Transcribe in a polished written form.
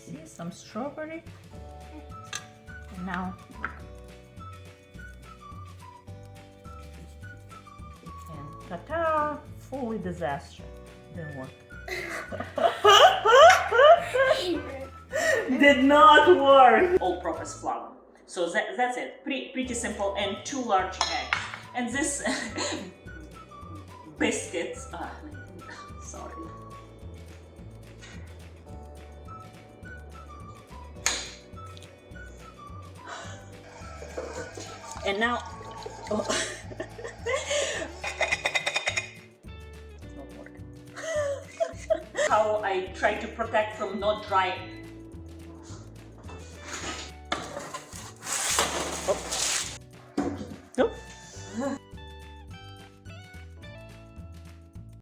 see some strawberry. And now and ta-ta! Fully disaster. Didn't work. Did not work. All-purpose flour. So that's it. Pretty simple, and 2 large eggs. And this biscuits. Sorry. And now, oh. It's not working. How I try to protect from not drying. Oh. Nope.